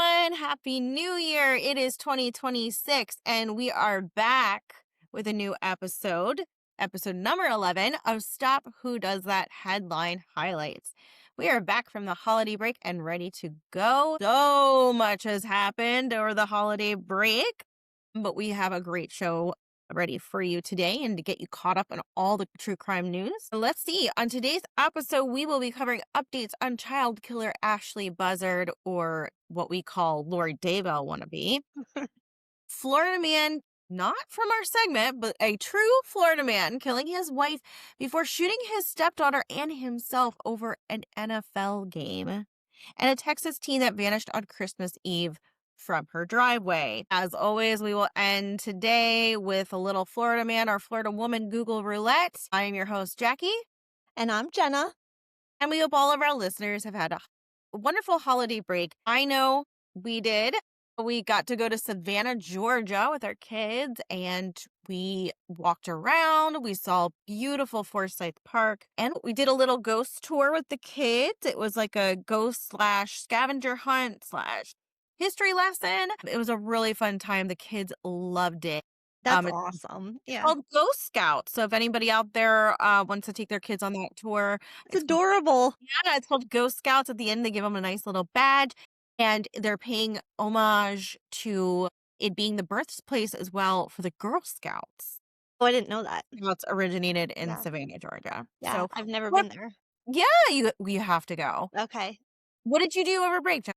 everyone. Happy New Year. It is 2026, and we are back with a new episode number 11 of Stop Who Does That Headline Highlights. We are back from the holiday break and ready to go. So much has happened over the holiday break, but we have a great show ready for you today and to get you caught up on all the true crime news. Let's see. On today's episode, we will be covering updates on child killer Ashley Buzzard, or what we call Lori Daybell wannabe. Florida man, not from our segment, but a true Florida man killing his wife before shooting his stepdaughter and himself over an NFL game. And a Texas teen that vanished on Christmas Eve from her driveway. As always, we will end today with a little Florida man or Florida woman Google roulette. I am your host, Jackie. And I'm Jenna. And we hope all of our listeners have had a wonderful holiday break. I know we did. We got to go to Savannah, Georgia with our kids, and we walked around. We saw beautiful Forsyth Park, and we did a little ghost tour with the kids. It was like a ghost / scavenger hunt / history lesson. It was a really fun time. The kids loved it. That's It's awesome. Yeah. called Ghost Scout. So if anybody out there wants to take their kids on that tour, It's adorable. it's called Ghost Scouts. At the end, they give them a nice little badge, and they're paying homage to it being the birthplace as well for the Girl Scouts. Oh, I didn't know that. Scouts originated in Yeah. Savannah, Georgia. Yeah, So I've never what- been there. yeah, you have to go. Okay. What did you do over break, Jen?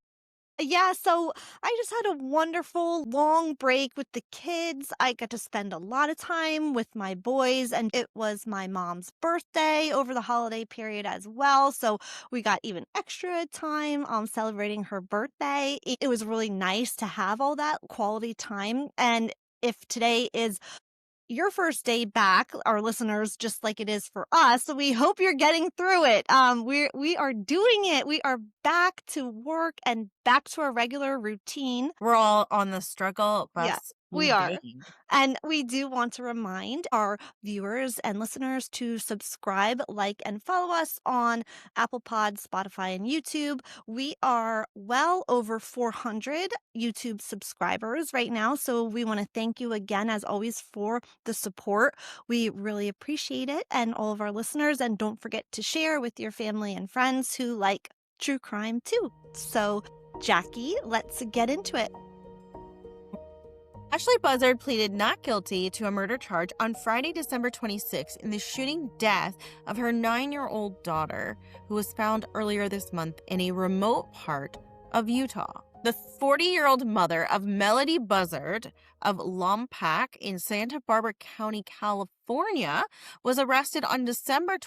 Yeah, so I just had a wonderful long break with the kids. I got to spend a lot of time with my boys, and it was my mom's birthday over the holiday period as well. So we got even extra time celebrating her birthday. It was really nice to have all that quality time. And if today is your first day back, our listeners, just like it is for us, we hope you're getting through it. We are doing it. We are back to work and back to our regular routine. We're all on the struggle bus. Yeah, we are. engaged. And we do want to remind our viewers and listeners to subscribe, like, and follow us on Apple Pod, Spotify, and YouTube. We are well over 400 YouTube subscribers right now. So we want to thank you again, as always, for the support. We really appreciate it, and all of our listeners. And don't forget to share with your family and friends who like true crime too. So, Jackie, let's get into it. Ashley Buzzard pleaded not guilty to a murder charge on Friday, December 26th in the shooting death of her 9-year-old daughter, who was found earlier this month in a remote part of Utah. The 40-year-old mother of Melody Buzzard of Lompoc in Santa Barbara County, California, was arrested on December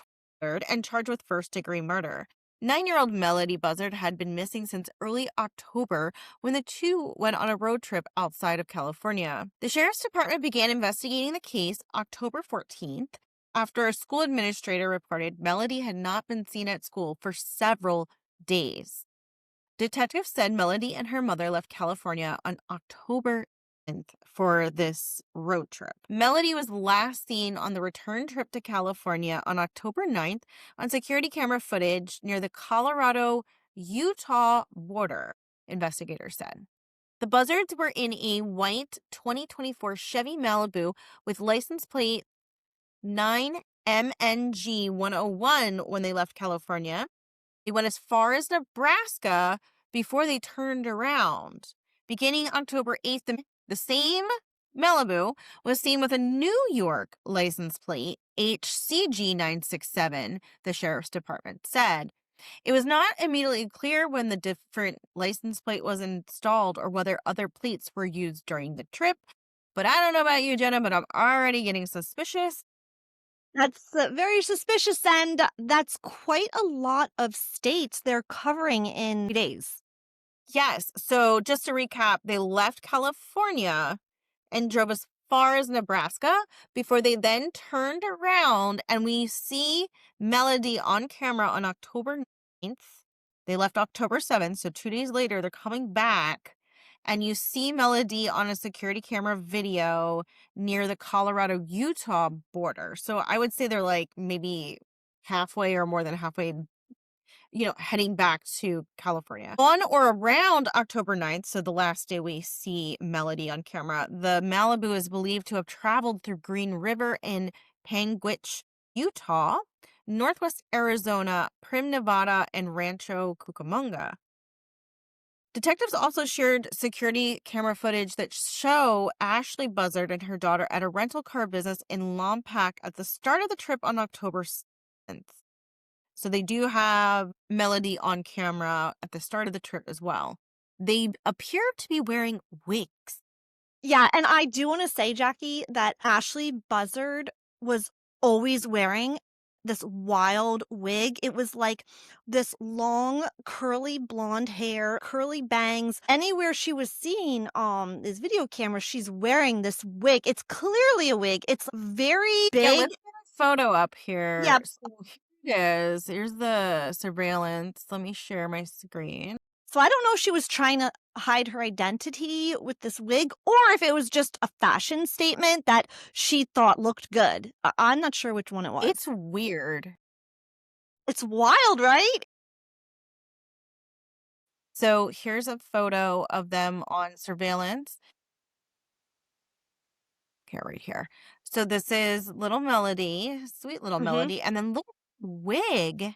23rd and charged with first-degree murder. 9-year-old Melody Buzzard had been missing since early October when the two went on a road trip outside of California. The sheriff's department began investigating the case October 14th after a school administrator reported Melody had not been seen at school for several days. Detectives said Melody and her mother left California on October 10th for this road trip. Melody was last seen on the return trip to California on October 9th on security camera footage near the Colorado-Utah border, investigators said. The Buzzards were in a white 2024 Chevy Malibu with license plate 9MNG101 when they left California. They went as far as Nebraska before they turned around. Beginning October 8th, the same Malibu was seen with a New York license plate, HCG967, the sheriff's department said. It was not immediately clear when the different license plate was installed or whether other plates were used during the trip. But I don't know about you, Jenna, but I'm already getting suspicious. That's very suspicious, and that's quite a lot of states they're covering in 3 days. Yes. So just to recap, they left California and drove as far as Nebraska before they then turned around, and we see Melody on camera on October 9th. They left October 7th, so 2 days later, they're coming back, and you see Melody on a security camera video near the Colorado-Utah border. So I would say they're like maybe halfway or more than halfway heading back to California. On or around October 9th, so the last day we see Melody on camera, the Malibu is believed to have traveled through Green River in Panguitch, Utah, Northwest Arizona, Prim, Nevada, and Rancho Cucamonga. Detectives also shared security camera footage that show Ashley Buzzard and her daughter at a rental car business in Lompoc at the start of the trip on October 7th. So they do have Melody on camera at the start of the trip as well. They appear to be wearing wigs. Yeah, and I do want to say, Jackie, that Ashley Buzzard was always wearing this wild wig. It was like this long, curly blonde hair, curly bangs. Anywhere she was seen on this video camera, she's wearing this wig. It's clearly a wig. It's very Yeah, big. let's get a photo up Yeah. here. So here it is. Here's the surveillance. Let me share my screen. So I don't know if she was trying to hide her identity with this wig or if it was just a fashion statement that she thought looked good. I'm not sure which one it was. It's weird. It's wild, right? So here's a photo of them on surveillance. Okay, right here. So this is little Melody, sweet little Melody, and then look at the wig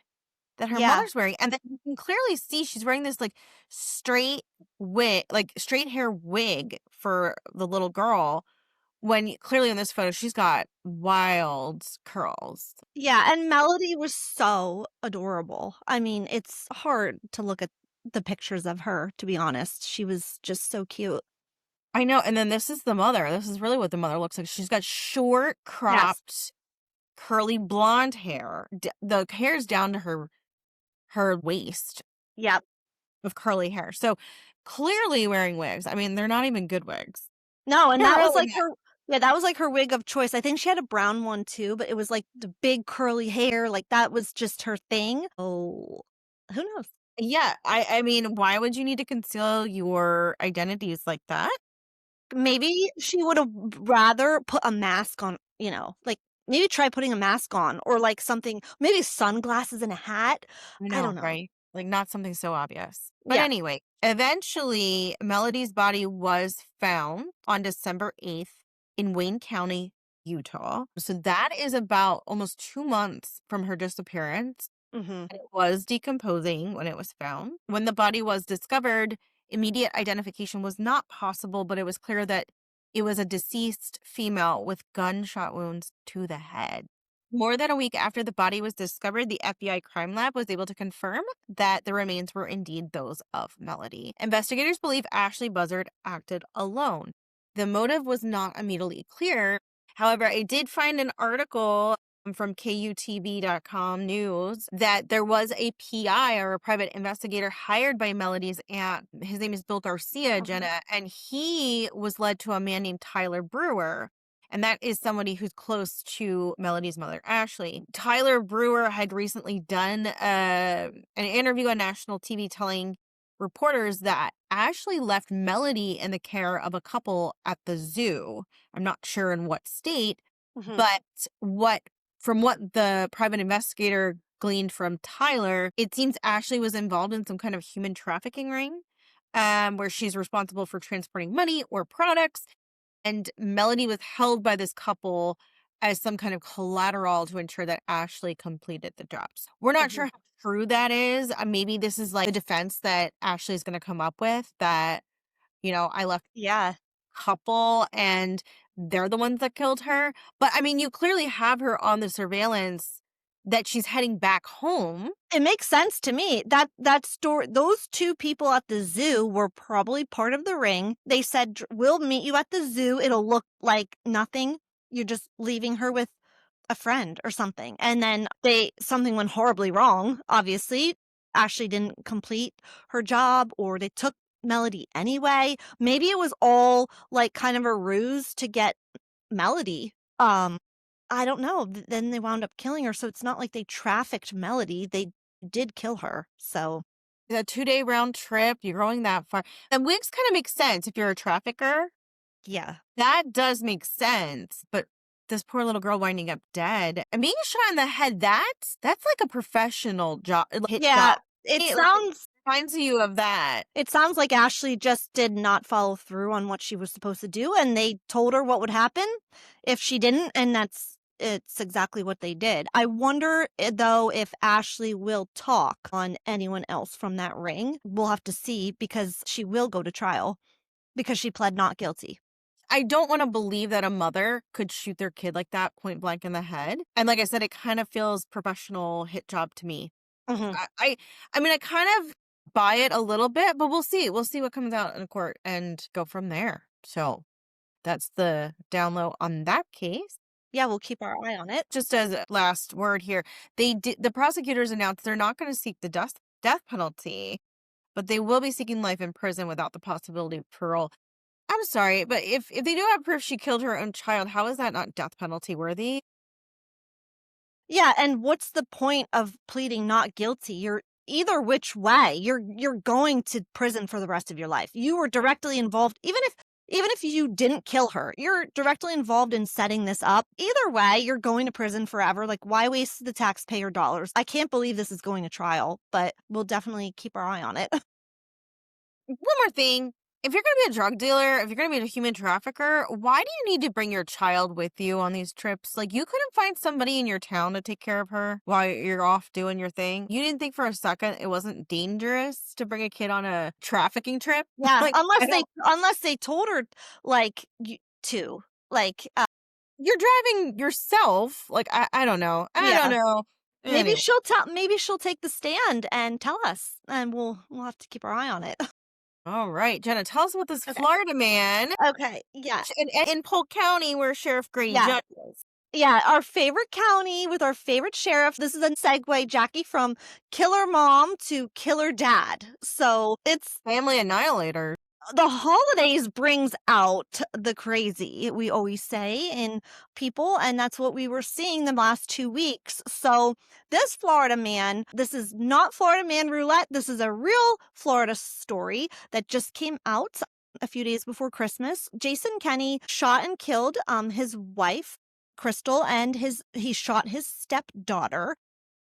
that her Yeah. mother's wearing. And then you can clearly see she's wearing this like straight wig, like straight hair wig for the little girl. When clearly in this photo, she's got wild curls. Yeah, and Melody was so adorable. I mean, it's hard to look at the pictures of her, to be honest. She was just so cute. I know. And then this is the mother. This is really what the mother looks like. She's got short, cropped, curly blonde hair. The hair's down to her waist Yep. of curly hair. So clearly wearing wigs. I mean, they're not even good wigs. No, and They're that was really like that was like her wig of choice. I think she had a brown one too, but it was like the big curly hair, like that was just her thing. Oh, who knows? Yeah, I mean, why would you need to conceal your identities like that? Maybe she would have rather put a mask on, like maybe try putting a mask on or like something, maybe sunglasses and a hat. I I know, don't know. right? Like not something so obvious. But Yeah. anyway, eventually Melody's body was found on December 8th in Wayne County, Utah. So that is about almost 2 months from her disappearance. Mm-hmm. And it was decomposing when it was found. When the body was discovered, immediate identification was not possible, but it was clear that it was a deceased female with gunshot wounds to the head. More than a week after the body was discovered, the FBI crime lab was able to confirm that the remains were indeed those of Melody. Investigators believe Ashley Buzzard acted alone. The motive was not immediately clear. However, I did find an article from KUTV.com news that there was a PI or a private investigator hired by Melody's aunt. His name is Bill Garcia, Jenna, and he was led to a man named Tyler Brewer. And that is somebody who's close to Melody's mother, Ashlee. Tyler Brewer had recently done an interview on national TV telling reporters that Ashlee left Melody in the care of a couple at the zoo. I'm not sure in what state, but from what the private investigator gleaned from Tyler, it seems Ashlee was involved in some kind of human trafficking ring, where she's responsible for transporting money or products. And Melody was held by this couple as some kind of collateral to ensure that Ashlee completed the jobs. We're not sure how true that is. Maybe this is like the defense that Ashley is going to come up with that, I left Yeah. couple and they're the ones that killed her. But I mean, you clearly have her on the surveillance that she's heading back home. It makes sense to me. That story, those two people at the zoo were probably part of the ring. They said, "We'll meet you at the zoo. It'll look like nothing. You're just leaving her with a friend or something." And then something went horribly wrong, obviously. Ashley didn't complete her job or they took Melody anyway. Maybe it was all like kind of a ruse to get Melody. I don't know. Then they wound up killing her. So it's not like they trafficked Melody. They did kill her. So A 2-day round trip, you're going that far. And wigs kind of make sense if you're a trafficker. yeah. That does make sense. But this poor little girl winding up dead and being shot in the head, that's like a professional job. Yeah. It like, sounds reminds you of that. it sounds like Ashley just did not follow through on what she was supposed to do, and they told her what would happen if she didn't, and it's exactly what they did. I wonder, though, if Ashley will talk on anyone else from that ring. We'll have to see, because she will go to trial because she pled not guilty. I don't wanna believe that a mother could shoot their kid like that point blank in the head, and like I said, it kind of feels professional hit job to me. Mhm. I mean, I kind of buy it a little bit, but we'll see. We'll see what comes out in court and go from there. So, that's the down low on that case. Yeah, we'll keep our eye on it. Just as a last word here, the prosecutors announced they're not gonna seek the death penalty, but they will be seeking life in prison without the possibility of parole. I'm sorry, but if they do have proof she killed her own child, how is that not death penalty worthy? Yeah, and what's the point of pleading not guilty? You're either which way, you're going to prison for the rest of your life. You were directly involved, even if you didn't kill her, you're directly involved in setting this up. Either way, you're going to prison forever. Like, why waste the taxpayer dollars? I can't believe this is going to trial, but we'll definitely keep our eye on it. One more thing. If you're going to be a drug dealer, if you're going to be a human trafficker, why do you need to bring your child with you on these trips? Like, you couldn't find somebody in your town to take care of her while you're off doing your thing. You didn't think for a second it wasn't dangerous to bring a kid on a trafficking trip? Yeah, Like, I don't, unless they told her, like, to, like, you're driving yourself. Like, I don't know. I don't yeah. know. Anyway. Maybe she'll take the stand and tell us, and we'll have to keep our eye on it. All right, Jenna, tell us about this Okay. Florida man Okay. Yeah. in Polk County where Sheriff Grady Yeah. judges. Yeah, our favorite county with our favorite sheriff. This is a segue, Jackie, from killer mom to killer dad. So it's Family annihilator. the holidays brings out the crazy, we always say, in people, and that's what we were seeing the last 2 weeks. So this Florida man, this is not Florida man roulette. This is a real Florida story that just came out a few days before Christmas. Jason Kenney shot and killed his wife Crystal, and he shot his stepdaughter.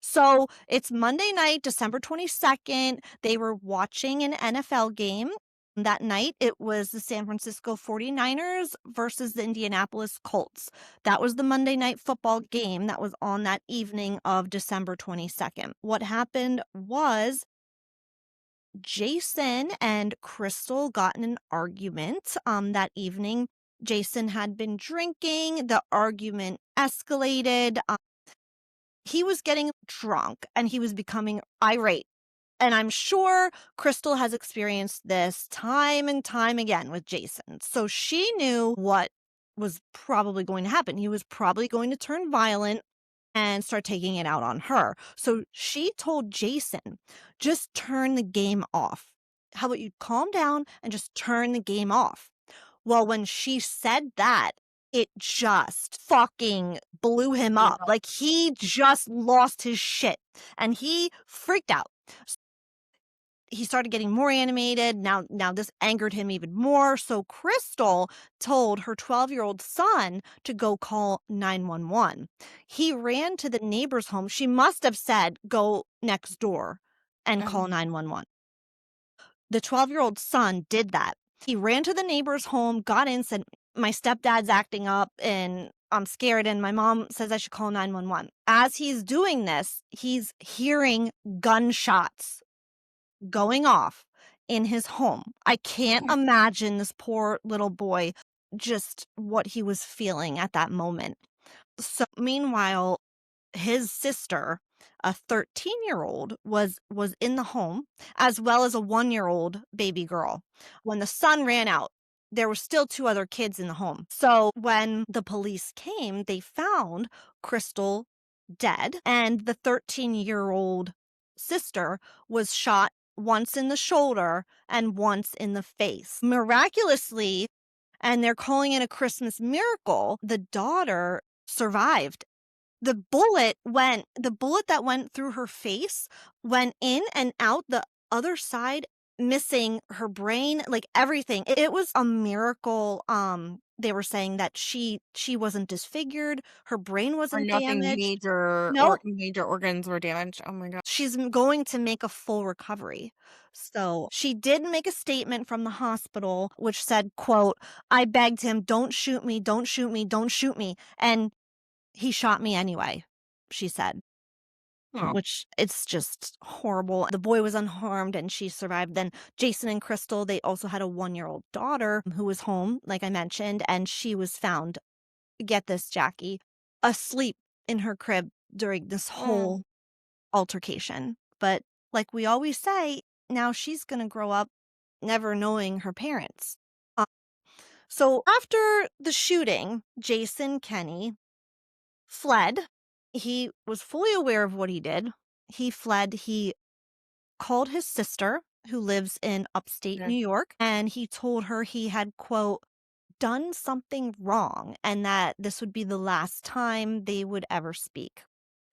So it's Monday night, December 22nd. They were watching an NFL game. That night, it was the San Francisco 49ers versus the Indianapolis Colts. That was the Monday night football game that was on that evening of December 22nd. What happened was Jason and Crystal got in an argument that evening. Jason had been drinking. The argument escalated. He was getting drunk and he was becoming irate. And I'm sure Crystal has experienced this time and time again with Jason. So she knew what was probably going to happen. He was probably going to turn violent and start taking it out on her. So she told Jason, just turn the game off. How about you calm down and just turn the game off? Well, when she said that, it just fucking blew him Yeah. up. Like, he just lost his shit and he freaked out. He started getting more animated. Now this angered him even more. So Crystal told her 12-year-old son to go call 911. He ran to the neighbor's home. She must have said, go next door and call 911. The 12-year-old son did that. He ran to the neighbor's home, got in, said, my stepdad's acting up and I'm scared and my mom says I should call 911. As he's doing this, he's hearing gunshots going off in his home. I can't imagine this poor little boy, just what he was feeling at that moment. So meanwhile, his sister, a 13-year-old, was in the home, as well as a 1-year-old baby girl. When the sun ran out, there were still 2 other kids in the home. So when the police came, they found Crystal dead, and the 13-year-old sister was shot once in the shoulder and once in the face. Miraculously, and they're calling it a Christmas miracle, the daughter survived. The bullet that went through her face went in and out the other side missing her brain, like, everything. It was a miracle, they were saying that she wasn't disfigured, her brain Or wasn't nothing damaged. major or Nope, major organs were damaged. Oh my god. going to make a full recovery. So, she did make a statement from the hospital which said, quote, "I begged him, 'Don't shoot me, don't shoot me, don't shoot me,' and he shot me anyway," she said. Oh, Which it's just horrible. The boy was unharmed and she survived. Then Jason and Crystal, they also had a 1-year-old daughter who was home, like I mentioned, and she was found, get this, Jackie, asleep in her crib during this oh, whole altercation. But like we always say, now she's going to grow up never knowing her parents. Uh, so after the shooting, Jason Kenny fled. He was fully aware of what he did. He fled. He called his sister, who lives in upstate yeah. New York, and he told her he had, quote, done something wrong and that this would be the last time they would ever speak.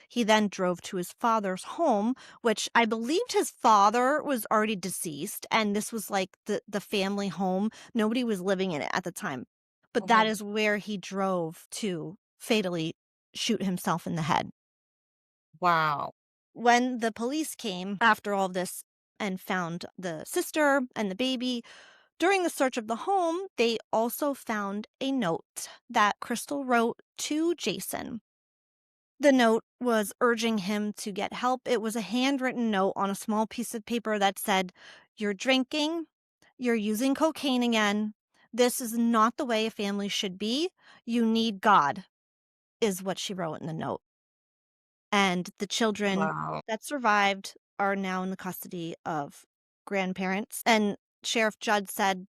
He then drove to his father's home, which I believed his father was already deceased, and this was like the family home. Nobody was living in it at the time. But that Okay. is where he drove to fatally shoot himself in the head. Wow. When the police came after all this and found the sister and the baby, during the search of the home, they also found a note that Crystal wrote to Jason. The note was urging him to get help. It was a handwritten note on a small piece of paper that said, "You're drinking, you're using cocaine again. This is not the way a family should be. You need God," is what she wrote in the note. And the children Wow. that survived are now in the custody of grandparents. And Sheriff Judd said,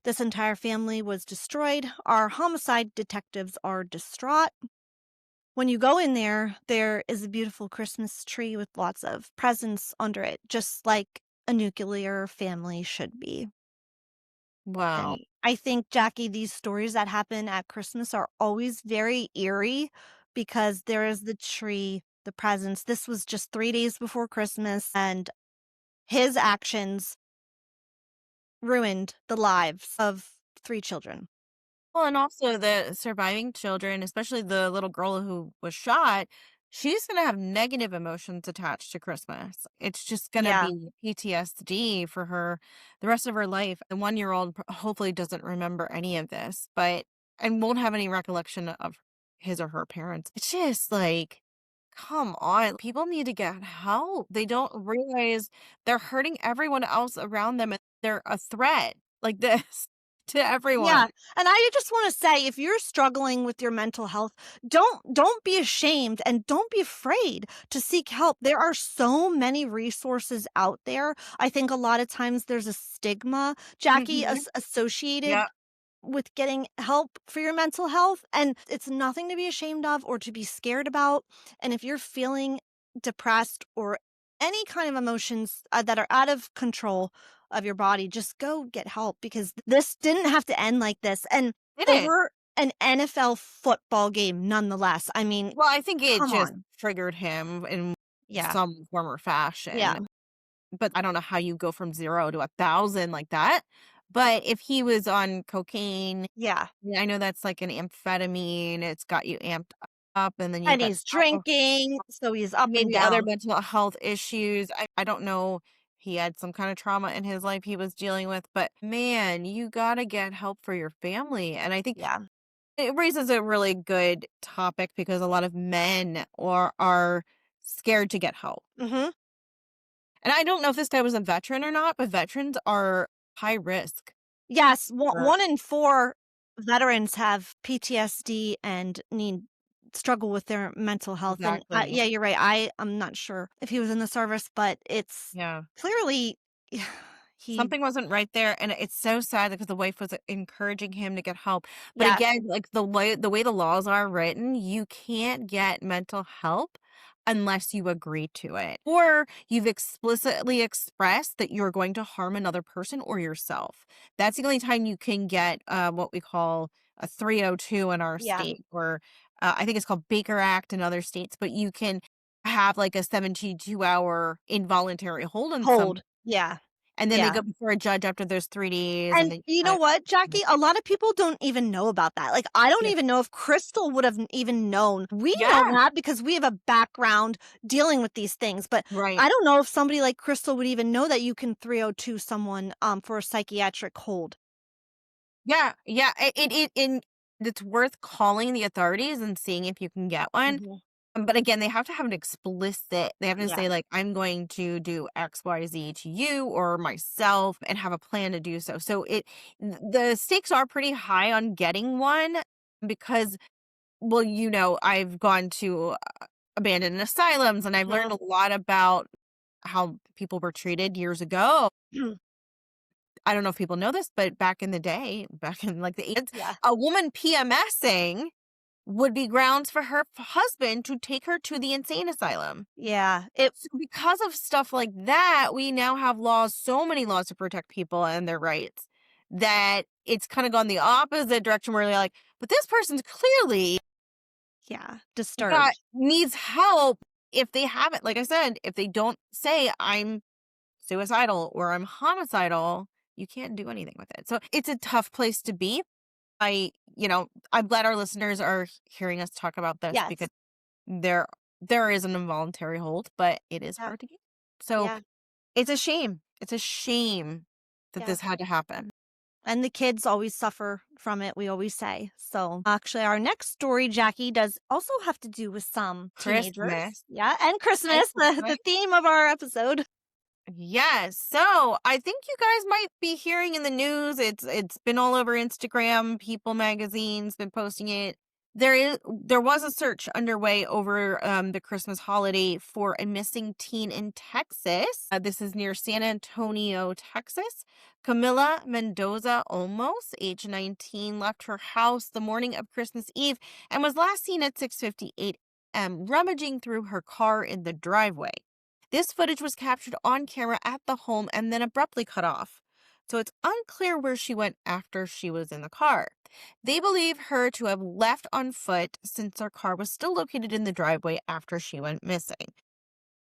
"This entire family was destroyed. Our homicide detectives are distraught. When you go in there, there is a beautiful Christmas tree with lots of presents under it, just like a nuclear family should be." Wow. And I think, Jackie, these stories that happen at Christmas are always very eerie because there is the tree, the presents. This was just 3 days before Christmas, and his actions ruined the lives of 3 children. Well, and also the surviving children, especially the little girl who was shot, she's going to have negative emotions attached to Christmas. It's just going to Yeah, be PTSD for her the rest of her life. The 1-year-old hopefully doesn't remember any of this, but and won't have any recollection of his or her parents. It's just like, come on. People need to get help. They don't realize they're hurting everyone else around them and they're a threat like this to yeah, everyone. and I just wanna say, if you're struggling with your mental health, don't be ashamed and don't be afraid to seek help. There are so many resources out there. I think a lot of times there's a stigma, Jackie, Mhm. associated Yep. with getting help for your mental health, and it's nothing to be ashamed of or to be scared about. And if you're feeling depressed or any kind of emotions that are out of control of your body, just go get help because this didn't have to end like this, and Did it? over an NFL football game nonetheless. I mean, Well, I think it come just on. triggered him in Yeah. some form or Yeah. fashion, but I don't know how you go from 0 to 1,000 like that, but if he was on cocaine, Yeah. yeah, I know that's like an amphetamine, it's got you amped up, and then you've And got he's drinking, so he's up and maybe other down. mental health issues. I don't know. He had some kind of trauma in his life he was dealing with, but man, you gotta get help for your family. And I think Yeah. it raises a really good topic because a lot of men are scared to get help. Mhm. And I don't know if this guy was a veteran or not, but veterans are high risk. Yes, one For 1 in 4 veterans have PTSD and need struggle with their mental health, and, exactly. yeah, you're right, I'm not sure if he was in the service, but it's Yeah. clearly he Something wasn't right there, and it's so sad because the wife was encouraging him to get help. But yeah, again, like the way the laws are written, you can't get mental help unless you agree to it. Or you've explicitly expressed that you're going to harm another person or yourself. That's the only time you can get what we call a 302 in our yeah, state, or I think it's called Baker Act in other states, but you can have like a 72-hour involuntary hold on some hold, yeah, And then they Yeah. go before a judge after those 3 days, and And then you know what, Jackie? A lot of people don't even know about that. Like, I don't yeah. even know if Crystal would have even known. We know Yeah, that because we have a background dealing with these things, but right. I don't know if somebody like Crystal would even know that you can 302 someone for a psychiatric hold. Yeah, yeah, and it's worth calling the authorities and seeing if you can get one. Mhm. But again, they have to have an explicit they have to Yeah. say, like, "I'm going to do XYZ to you or myself," and have a plan to do so. So the stakes are pretty high on getting one because, well, I've gone to abandoned asylums, and I've learned Mhm. a lot about how people were treated years ago. I don't know if people know this, but back in the day, back in, like, the 80s, Yeah. a woman PMSing would be grounds for her husband to take her to the insane asylum. Yeah. So because of stuff like that, we now have laws, so many laws to protect people and their rights, that it's kinda gone the opposite direction where they're like, "But this person's clearly Yeah. got Disturbed. needs help." If they haven't, like I said, if they don't say, "I'm suicidal" or "I'm homicidal," you can't do anything with it. So it's a tough place to be. I'm glad our listeners are hearing us talk about this because Yes. there there is an involuntary hold, but it is Yeah. hard to get. So Yeah. it's a shame. It's a shame that Yeah. this had to happen. And the kids always suffer from it, we always say. So, actually, our next story, Jackie, does also have to do with some teenagers. Christmas Yeah, and and Christmas, the Christmas. theme of our episode. Yes. So I think you guys might be hearing in the news. It's been all over Instagram. People magazines been posting it. There was a search underway over the Christmas holiday for a missing teen in Texas. This is near San Antonio, Texas. Camila Mendoza, almost age 19, left her house the morning of Christmas Eve and was last seen at 6:58 a.m. rummaging through her car in the driveway. This footage was captured on camera at the home and then abruptly cut off. So it's unclear where she went after she was in the car. They believe her to have left on foot since her car was still located in the driveway after she went missing.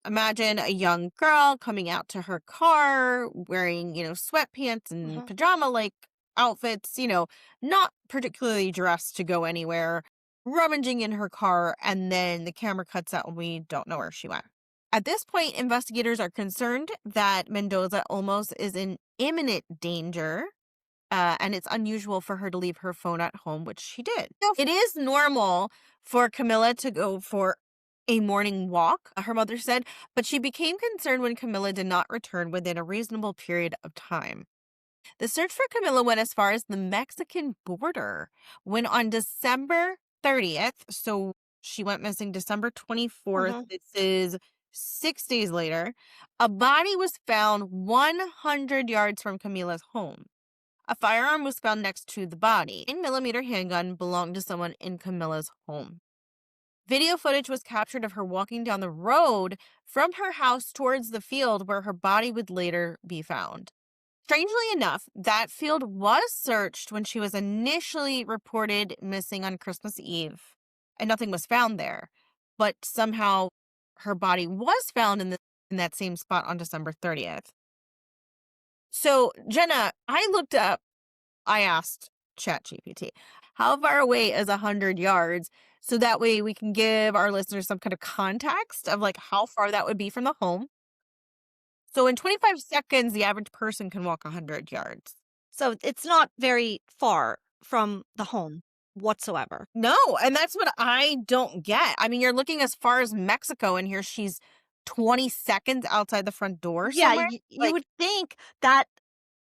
Imagine a young girl coming out to her car wearing, sweatpants and Mhm. pajama like outfits, not particularly dressed to go anywhere, rummaging in her car, and then the camera cuts out and we don't know where she went. At this point, investigators are concerned that Mendoza almost is in imminent danger, and it's unusual for her to leave her phone at home, which she did. So it is normal for Camilla to go for a morning walk, her mother said, but she became concerned when Camilla did not return within a reasonable period of time. The search for Camilla went as far as the Mexican border when on December 30th, so she went missing December 24th, Mhm. this is 6 days later, a body was found 100 yards from Camila's home. A firearm was found next to the body. A 9mm handgun belonged to someone in Camilla's home. Video footage was captured of her walking down the road from her house towards the field where her body would later be found. Strangely enough, that field was searched when she was initially reported missing on Christmas Eve, and nothing was found there. But somehow her body was found in that same spot on December 30th. So, Jenna, I asked ChatGPT, how far away is 100 yards? So that way we can give our listeners some kind of context of like how far that would be from the home. So in 25 seconds, the average person can walk 100 yards. So, it's not very far from the home whatsoever. No, and that's what I don't get. I mean, you're looking as far as Mexico, and here she's 20 seconds outside the front door Yeah, somewhere. you Like, would think that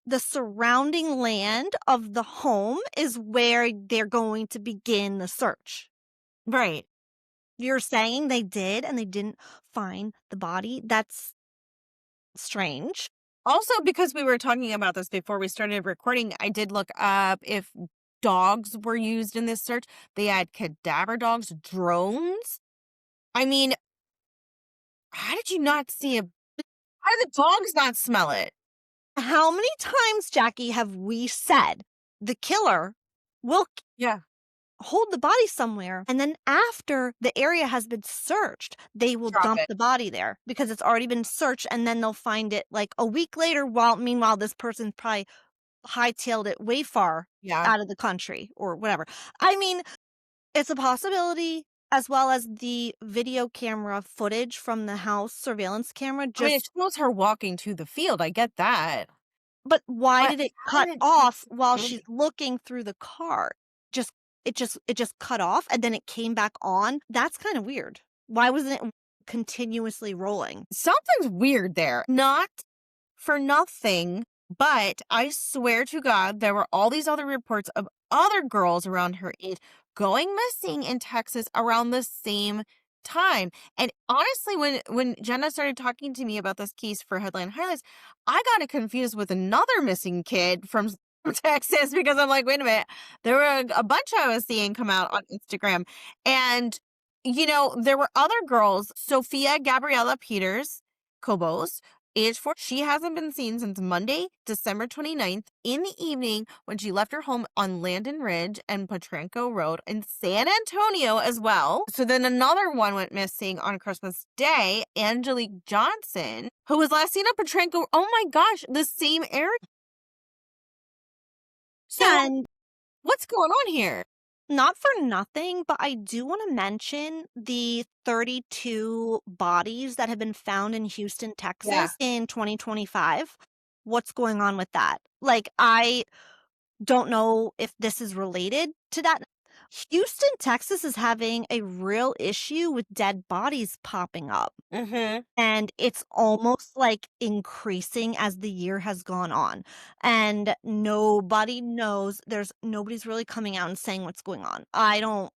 the surrounding land of the home is where they're going to begin the search. right. You're saying they did and they didn't find the body? That's strange. Also, because we were talking about this before we started recording, I did look up if dogs were used in this search. They had cadaver dogs, drones. I mean, how did you not see how did the dogs not smell it? How many times, Jackie, have we said the killer will Yeah. hold the body somewhere, and then after the area has been searched, they will Drop dump it. the body there because it's already been searched, and then they'll find it like a week later. While meanwhile, this person probably hightailed it way far Yeah. out of the country or whatever. I mean, it's a possibility, as well as the video camera footage from the house surveillance camera. I mean, it Just shows her walking to the field. I get that. but why But did it how cut did it keep off while she's going? looking through the car? Just it just cut off and then it came back on? That's kinda weird. Why wasn't it continuously rolling? Something's weird there. Not for nothing, but I swear to God, there were all these other reports of other girls around her age going missing in Texas around the same time. And honestly, when Jenna started talking to me about this case for headline highlights, I got it confused with another missing kid from Texas because I'm like, wait a minute, there were a bunch I was seeing come out on Instagram, and there were other girls, Sophia Gabriella Peters Cobos, age 4. She hasn't been seen since Monday, December 29th in the evening when she left her home on Landon Ridge and Potranco Road in San Antonio as well. So then another one went missing on Christmas Day, Angelique Johnson, who was last seen at Potranco. Oh my gosh, the same area. So And what's going on here? not for nothing, but I do wanna mention the 32 bodies that have been found in Houston, Yeah. Texas in 2025. What's going on with that? Like, I don't know if this is related to that. Houston, Texas is having a real issue with dead bodies popping up, Mm-hmm. and it's almost like increasing as the year has gone on. And nobody knows, nobody's really coming out and saying what's going on. I don't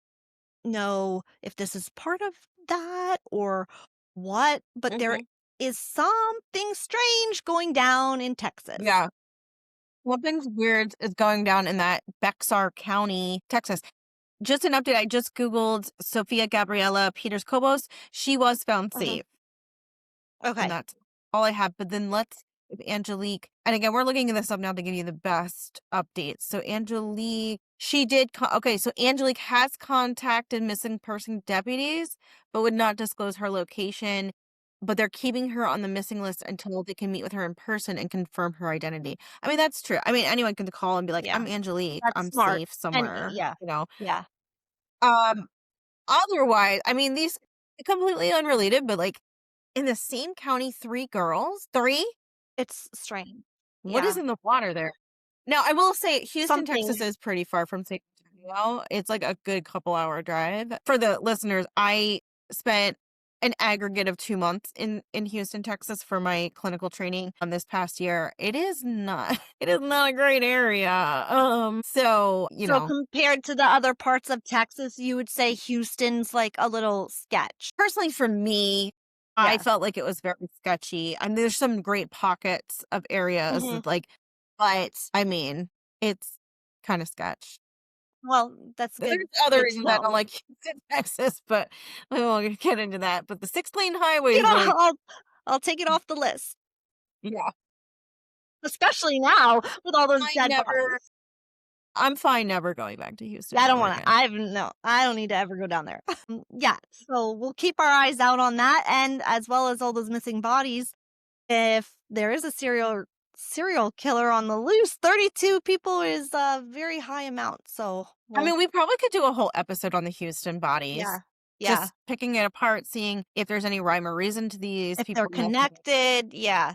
know if this is part of that or what, but there Mm-hmm. is something strange going down in Texas. Yeah. Something's weird is going down in that Bexar County, Texas. Just an update. I just Googled Sophia Gabriella Peters Cobos. She was found Uh-huh. safe. And Okay. that's all I have. But then let's if Angelique, and again, we're looking at this up now to give you the best updates. So Angelique, she did. Okay, so Angelique has contacted missing person deputies, but would not disclose her location. But they're keeping her on the missing list until they can meet with her in person and confirm her identity. I mean, that's true. I mean, anyone can call and be like, Yeah. "I'm Angelique. That's I'm smart. safe And somewhere." yeah. You know. Yeah. Um. Otherwise, I mean, these completely unrelated, but like in the same county, 3 girls? 3? It's strange. What is Yeah. in the water there? Now, I will say Houston, Something Texas is pretty far from San Antonio. It's like a good couple hour drive. For the listeners, I spent an aggregate of 2 months in Houston, Texas for my clinical training this past year. It is not it is not a great area. So, so compared to the other parts of Texas, you would say Houston's like a little sketch. personally for me, I Yeah. felt like it was very sketchy. I mean, there's some great pockets of areas Mhm. that, like, but I mean, it's kind of sketch. Well, that's There's good other good to reasons I don't know. like Houston, Texas, but we won't get into that. But the 6-lane highway You is know, like, I'll take it off the list, yeah, especially now with all those I dead never. bodies. I'm fine never going back to Houston I don't ever wanna again. I no, I don't need to ever go down there. Yeah, so we'll keep our eyes out on that and as well as all those missing bodies. If there is a serial killer on the loose, 32 people is a very high amount, so I we'll mean, we probably could do a whole episode on the Houston bodies, yeah. Yeah. just picking it apart, seeing if there's any rhyme or reason to these If they're people missing. connected, yeah.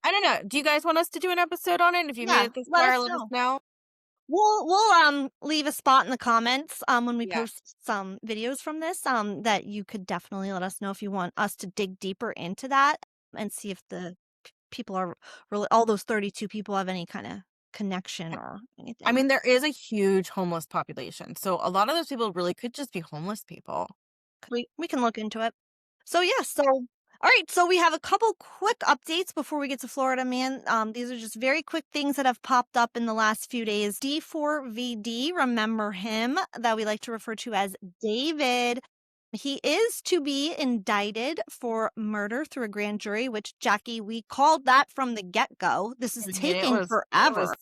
I don't know. Do you guys want us to do an episode on it? If you made Yeah, it this let us far, let us know. know. We'll leave a spot in the comments when we Yeah. post some videos from this that you could definitely let us know if you want us to dig deeper into that and see if the people are really all those 32 people have any kind of connection or I anything. mean, there is a huge homeless population. So a lot of those people really could just be homeless people. We can look into it. So yeah, so all right, so we have a couple quick updates before we get to Florida Man. These are just very quick things that have popped up in the last few days. D4VD, remember him that we like to refer to as David. He is to be indicted for murder through a grand jury, which Jackie, we called that from the get-go. This is I mean, taking it was forever.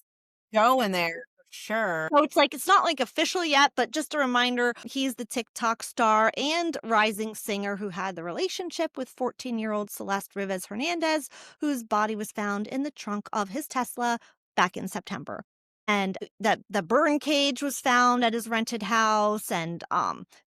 going there for Sure. So it's like, it's not like official yet, but just a reminder, he's the TikTok star and rising singer who had the relationship with 14-year-old Celeste Rivas Hernandez, whose body was found in the trunk of his Tesla back in September. And that the burn cage was found at his rented house, and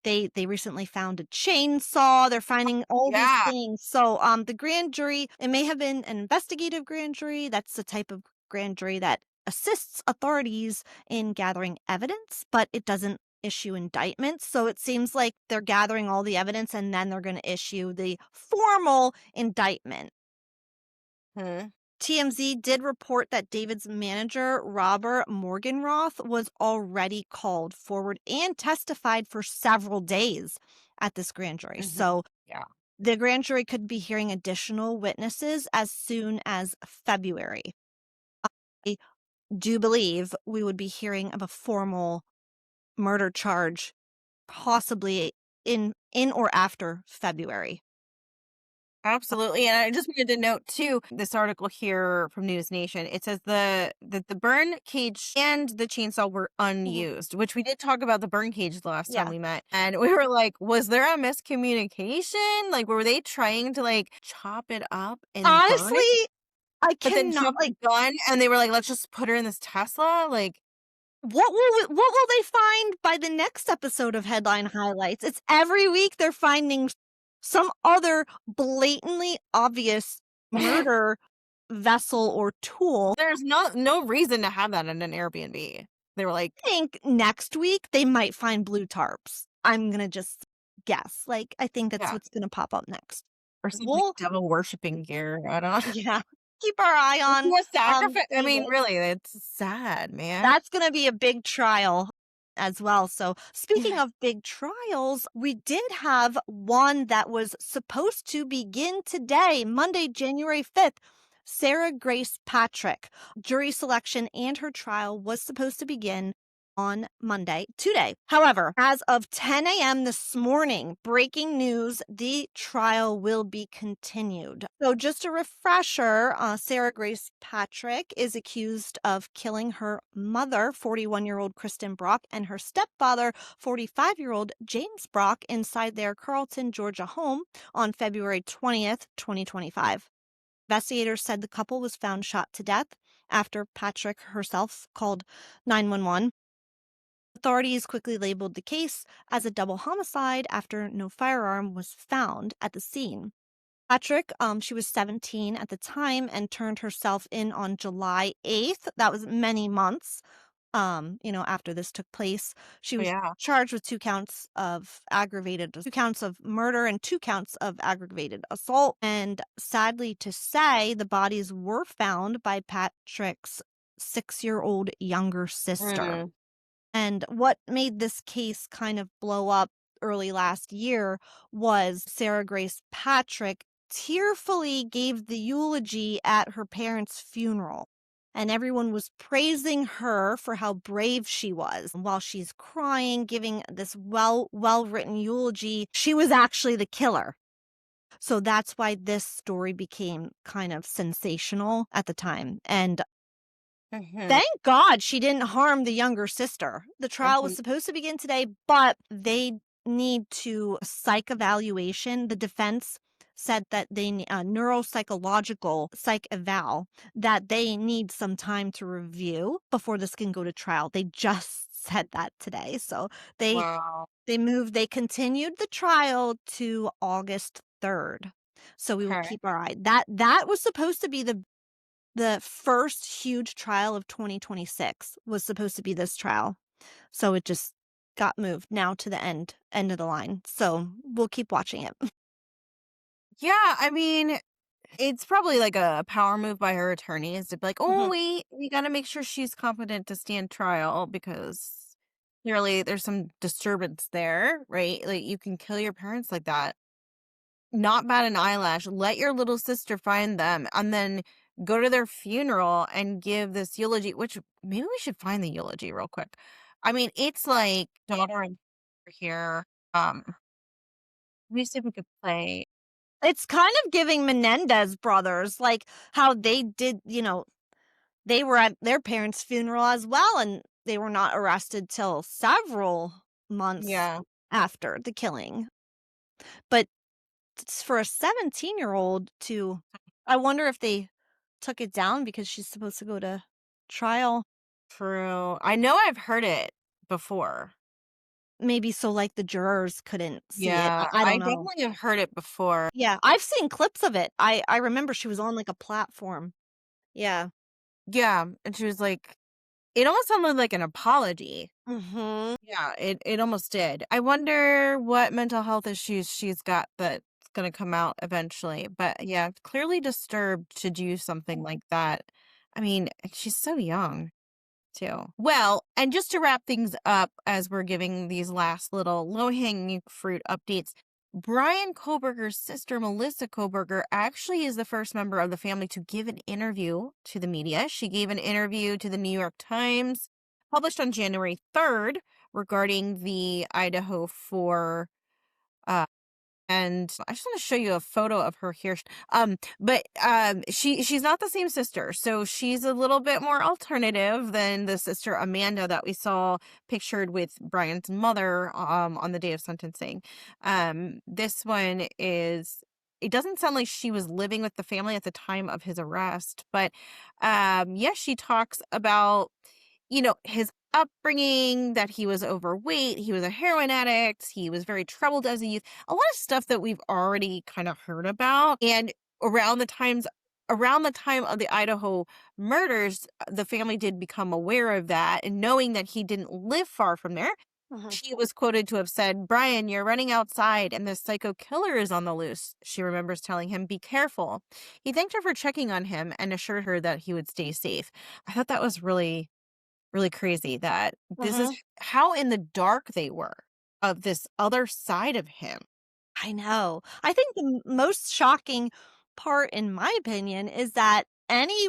they recently found a chainsaw. They're finding all these Yeah. things. So the grand jury, it may have been an investigative grand jury. That's the type of grand jury that assists authorities in gathering evidence, but it doesn't issue indictments. So it seems like they're gathering all the evidence and then they're going to issue the formal indictment. Hmm. TMZ did report that David's manager, Robert Morganroth, was already called forward and testified for several days at this grand jury. Hmm. So Yeah. the grand jury could be hearing additional witnesses as soon as February. I do believe we would be hearing of a formal murder charge possibly in or after February. Absolutely. And I just wanted to note too, this article here from News Nation, it says the burn cage and the chainsaw were Mhm. unused, which we did talk about the burn cage the last time Yeah. we met. And we were like, was there a miscommunication? Like, were they trying to like chop it up and burn it? Honestly, I But then cannot, jump the like, gun and they were like, let's just put her in this Tesla? Like, what will they find by the next episode of Headline Highlights? It's every week they're finding some other blatantly obvious murder vessel or tool. there's no reason to have that in an Airbnb. They were like, I think next week they might find blue tarps. I'm gonna just guess. Like, I think that's yeah, what's gonna pop up next. or some like We'll devil worshipping gear. I don't know. Yeah. Keep our eye on What sacrifice? I mean, David. really, it's sad, man. That's gonna be a big trial as well. So, speaking Yeah. of big trials, we did have one that was supposed to begin today, Monday, January 5th. Sarah Grace Patrick. Jury selection and her trial was supposed to begin on Monday, today. However, as of 10 a.m. this morning, breaking news, the trial will be continued. So, just a refresher, Sarah Grace Patrick is accused of killing her mother, 41-year-old Kristen Brock, and her stepfather, 45-year-old James Brock, inside their Carlton, Georgia home on February 20th, 2025. Investigators said the couple was found shot to death after Patrick herself called 911. Authorities quickly labeled the case as a double homicide after no firearm was found at the scene. Patrick, she was 17 at the time and turned herself in on July 8th. That was many months, after this took place. She Oh, was yeah. charged with 2 counts of murder and 2 counts of aggravated assault. And sadly to say, the bodies were found by Patrick's 6-year-old younger sister. Mm. And what made this case kind of blow up early last year was Sarah Grace Patrick tearfully gave the eulogy at her parents' funeral. And everyone was praising her for how brave she was. While she's crying, giving this well-written eulogy, she was actually the killer. So that's why this story became kind of sensational at the time. And Mhm. thank God she didn't harm the younger sister. The trial was Mhm. supposed to begin today, but they need to psych evaluation. The defense said that neuropsychological psych eval that they need some time to review before this can go to trial. They just said that today. So they Wow. they continued the trial to August 3rd. So we will Okay. keep our eye. That was supposed to be the first huge trial of 2026 was supposed to be this trial. So it just got moved now to the end of the line. So we'll keep watching it. Yeah, I mean, it's probably like a power move by her attorneys to be like, "Oh, Mhm. we gotta make sure she's competent to stand trial because clearly there's some disturbance there, right? Like, you can kill your parents like that, not bat an eyelash, let your little sister find them, and then go to their funeral and give this eulogy," which maybe we should find the eulogy real quick. I mean, it's like daughter and here. Let me see if we could play. It's kind of giving Menendez brothers, like how they did, they were at their parents' funeral as well. And They were not arrested till several months Yeah. after the killing. But for a 17-year-old to I wonder if they took it down because she's supposed to go to trial, True. I know I've heard it before. maybe so, like, the jurors couldn't see it. Yeah, I I don't know. definitely have heard it before. Yeah, I've seen clips of it. I remember she was on, like, a platform. Yeah. Yeah, and she was like it almost sounded like an apology. Mhm. Yeah, it almost did. I wonder what mental health issues she's got that's gonna come out eventually. But yeah, clearly disturbed to do something like that. I mean, she's so young too. Well, and just to wrap things up as we're giving these last little low-hanging fruit updates, Brian Koberger's sister, Melissa Koberger, actually is the first member of the family to give an interview to the media. She gave an interview to the New York Times, published on January 3rd, regarding the Idaho 4 and I just want to show you a photo of her here. She's not the same sister. So she's a little bit more alternative than the sister Amanda that we saw pictured with Brian's mother on the day of sentencing. This one is it doesn't sound like she was living with the family at the time of his arrest, but yeah, she talks about his upbringing, that he was overweight, he was a heroin addict, he was very troubled as a youth. A lot of stuff that we've already kind of heard about. And around the times around the time of the Idaho murders, the family did become aware of that, and knowing that he didn't live far from there, Mhm. she was quoted to have said, "Brian, you're running outside and the psycho killer is on the loose." She remembers telling him, "Be careful." He thanked her for checking on him and assured her that he would stay safe. I thought that was really crazy that this is Mhm. how in the dark they were of this other side of him. I know. I think the most shocking part, in my opinion, is that any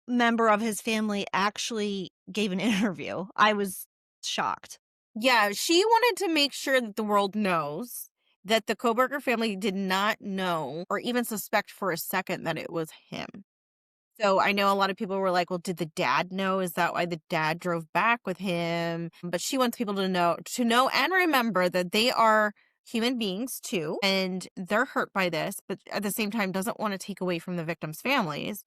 member of his family actually gave an interview. I was shocked. Yeah, she wanted to make sure that the world knows that the Koberger family did not know or even suspect for a second that it was him. So I know a lot of people were like, well, did the dad know? Is that why the dad drove back with him? But she wants people to know and remember that they are human beings too, and they're hurt by this, but at the same time doesn't want to take away from the victims' families.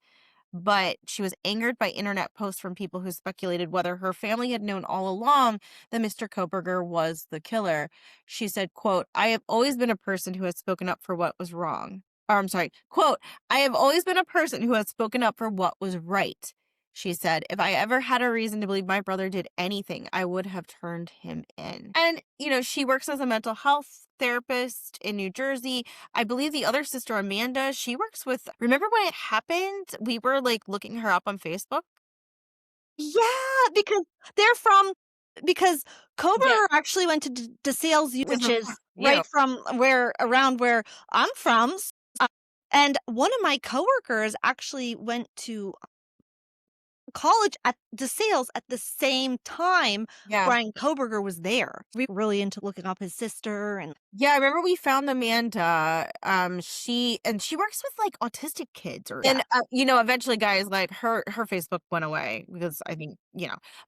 But she was angered by internet posts from people who speculated whether her family had known all along that Mr. Koberger was the killer. She said, quote, "I have always been a person who has spoken up for what was wrong." Or I'm sorry, quote, "I have always been a person who has spoken up for what was right." She said, "If I ever had a reason to believe my brother did anything, I would have turned him in." And, she works as a mental health therapist in New Jersey. I believe the other sister, Amanda, she works with remember when it happened? We were, like, looking her up on Facebook? Yeah, because Yeah, Kober actually went to DeSales, because which of is you. right from where around where I'm from. Uh, and one of my coworkers actually went to college at DeSales at the same time Yeah. Brian Koberger was there. We were really into looking up his sister and Yeah, I remember we found Amanda, she works with, like, autistic kids yeah. eventually, guys, like, her Facebook went away because I think,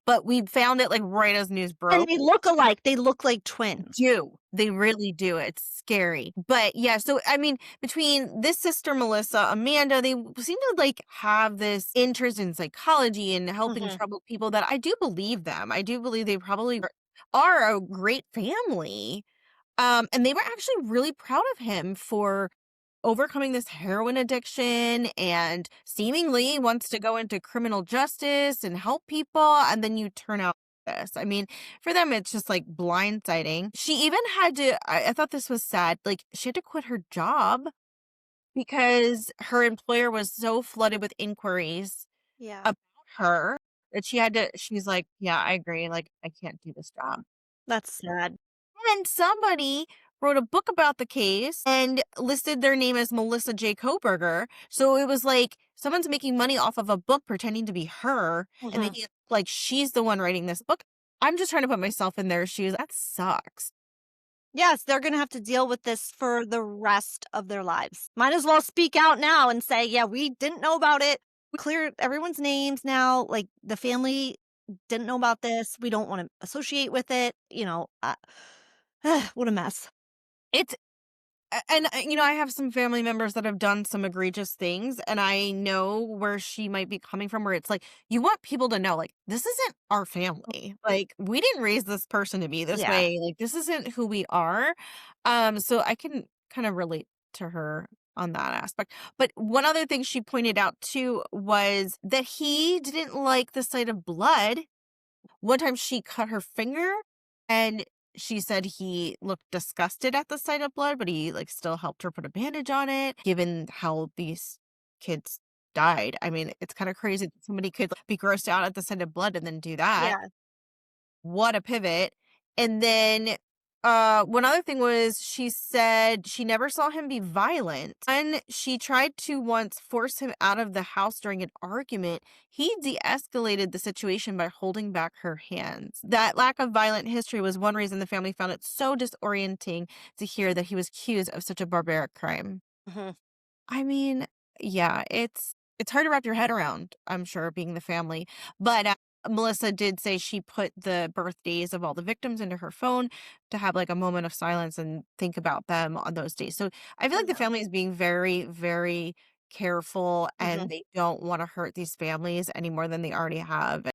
but we found it, like, right as news And broke. they look alike. They look like twins. They really do, it's scary. But, yeah, so, I mean, between this sister, Melissa, Amanda, they seem to, like, have this interest in psychology and helping Mhm. troubled people that I do believe them. I do believe they probably are a great family. And they were actually really proud of him for overcoming this heroin addiction and seemingly wants to go into criminal justice and help people. And then you turn out this. I mean, for them, it's just like blindsiding. She even had to, I thought this was sad. Like, she had to quit her job because her employer was so flooded with inquiries Yeah. about her that she's like, yeah, I agree. Like, I can't do this job. That's sad. And somebody wrote a book about the case and listed their name as Melissa J. Koberger. So it was like someone's making money off of a book pretending to be her and Mhm. making it like she's the one writing this book. I'm just trying to put myself in their shoes. That sucks. Yes, they're gonna have to deal with this for the rest of their lives. Might as well speak out now and say, "Yeah, we didn't know about it." We cleared everyone's names now, like, the family didn't know about this. We don't want to associate with it. What a mess. It's and, I have some family members that have done some egregious things, and I know where she might be coming from, where it's like, you want people to know, like, this isn't our family. Like, we didn't raise this person to be this Yeah. way. Like, this isn't who we are. So I can kind of relate to her on that aspect. But one other thing she pointed out too was that he didn't like the sight of blood. One time she cut her finger and she said he looked disgusted at the sight of blood, but he like still helped her put a bandage on it, given how these kids died. I mean, it's kind of crazy that somebody could be grossed out at the sight of blood and then do that. Yeah. What a pivot. And then one other thing was she said she never saw him be violent. And she tried to once force him out of the house during an argument. He de-escalated the situation by holding back her hands. That lack of violent history was one reason the family found it so disorienting to hear that he was accused of such a barbaric crime. Mhm. I mean, yeah, it's hard to wrap your head around, I'm sure, being the family. But Melissa did say she put the birthdays of all the victims into her phone to have like a moment of silence and think about them on those days. So I feel Oh, like the yeah. family is being very, very careful Mhm. and they don't want to hurt these families any more than they already have.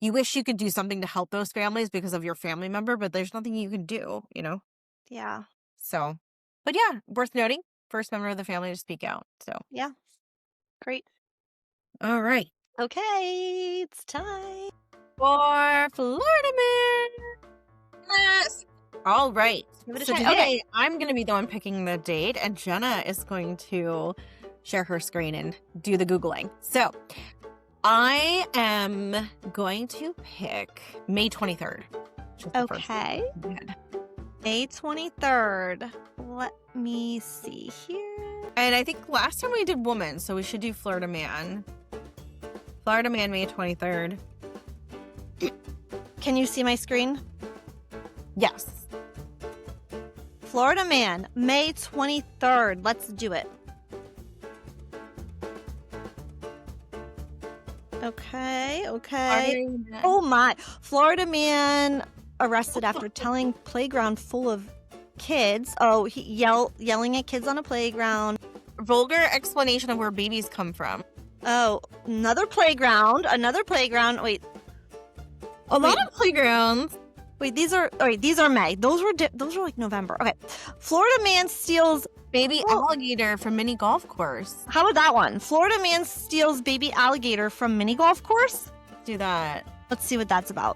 You wish you could do something to help those families because of your family member, but there's nothing you can do? Yeah. So, but yeah, worth noting, first member of the family to speak out. So, Yeah. Great. all right. Okay, it's time. For Florida Man. Yes. All right. Give it a So try. Okay. today I'm going to be the one picking the date, and Jenna is going to share her screen and do the Googling. So I am going to pick May 23rd. Which is the first Okay. one I had. May 23rd. Let me see here. And I think last time we did woman, so we should do Florida Man. Florida Man, May 23rd. Can you see my screen? Yes. Florida Man, May 23rd. Let's do it. Okay. Oh my. Florida man arrested after telling playground full of kids. Oh, he yelling at kids on a playground. Vulgar explanation of where babies come from. Oh, another playground. Wait, A lot of playgrounds. these are May. Those were like November. Okay. Florida man steals Baby alligator from mini golf course. How about that one? Florida man steals baby alligator from mini golf course. Do that. Let's see what that's about.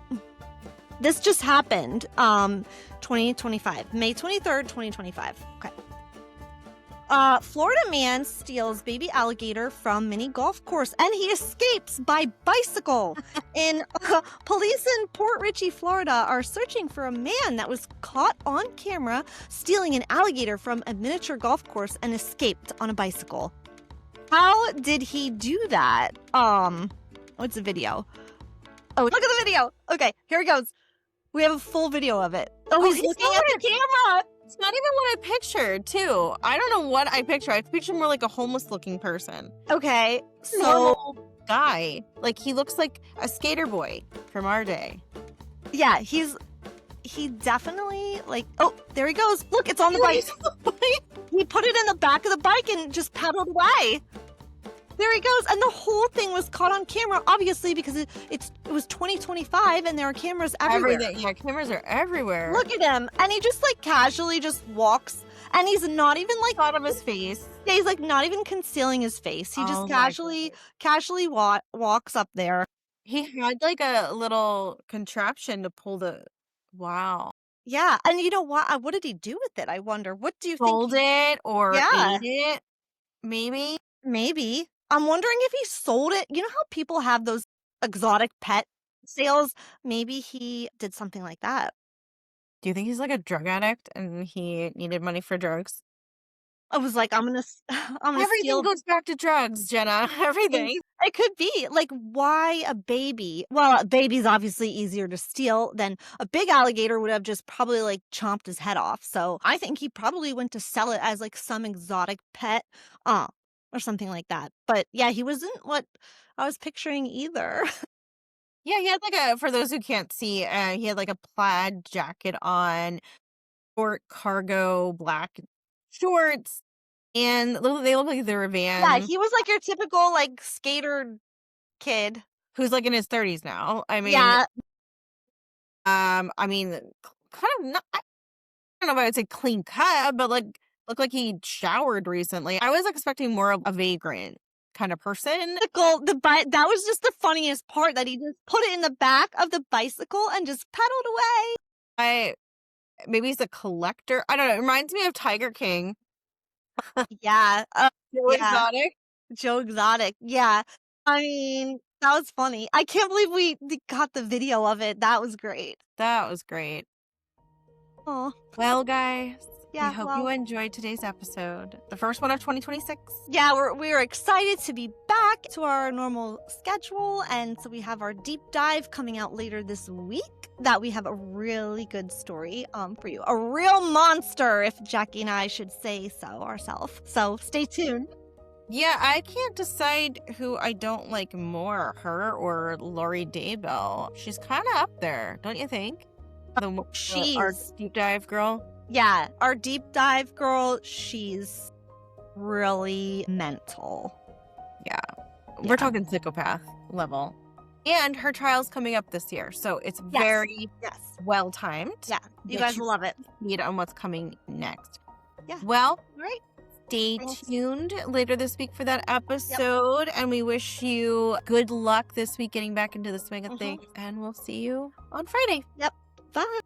This just happened. 2025. May 23rd, 2025. Okay. Florida man steals baby alligator from mini golf course and he escapes by bicycle. Police in Port Richey, Florida are searching for a man that was caught on camera stealing an alligator from a miniature golf course and escaped on a bicycle. How did he do that? What's the video? Oh, look at the video. Okay, here it goes. We have a full video of it. Oh, he's looking at the camera. It's not even what I pictured, too. I don't know what I picture. I picture more like a homeless looking person. Okay, so Normal guy. Like he looks like a skater boy from our day. yeah, he definitely like. Oh, there he goes. Look, it's on the bike. He put it in the back of the bike and just pedaled away. There he goes, and the whole thing was caught on camera, obviously because it was 2025 and there are cameras everywhere. Everything. Yeah, cameras are everywhere. Look at him, and he just like casually just walks, and he's not even like out of his face. Yeah, he's like not even concealing his face. He just Oh my casually walks up there. He had like a little contraption to pull the. Wow. Yeah, and you know what? What did he do with it? I wonder. What do you think? Sold it or Yeah. ate it? Maybe. Maybe. I'm wondering if he sold it. You know how people have those exotic pet sales? Maybe he did something like that. Do you think he's like a drug addict and he needed money for drugs? I was like, I'm gonna Everything steal. goes back to drugs, Jenna. Everything. It could be like, why a baby? Well, a baby's obviously easier to steal than a big alligator would have just probably like chomped his head off. So I think he probably went to sell it as like some exotic pet, or something like that. But yeah, he wasn't what I was picturing either. Yeah, he had like a, for those who can't see, he had like a plaid jacket on, short cargo black shorts, and they look like they're a Yeah, van. he was like your typical like skater kid. Who's like in his 30s now. Yeah, I mean, kind of not, I don't know if I would say clean cut, but like looked like he showered recently. I was expecting more of a vagrant kind of person. that was just the funniest part that he just put it in the back of the bicycle and just pedaled away. I Maybe he's a collector. I don't know. It reminds me of Tiger King. Yeah, Joe yeah, Exotic. Joe Exotic. Yeah, I mean that was funny. I can't believe we got the video of it. That was great. That was great. Oh, Well, guys, we yeah. hope Well, you enjoyed today's episode, the first one of 2026. yeah, we're excited to be back to our normal schedule, and so we have our deep dive coming out later this week. That we have a really good story for you, a real monster, if Jackie and I should say so ourselves. So stay tuned. Yeah, I can't decide who I don't like more, her or Lori Daybell. She's kind of up there, don't you think? Our She's deep dive girl. yeah, our deep dive girl. She's really mental. Yeah. Yeah. We're talking psychopath level. And her trial's coming up this year, so it's Yes. very Yes. well timed. Yeah, you Get guys your will love it. feed on what's coming next. Yeah. Well, All right. stay Thanks. tuned later this week for that episode, and we wish you good luck this week getting back into the swing of Mhm. things, and we'll see you on Friday. Bye.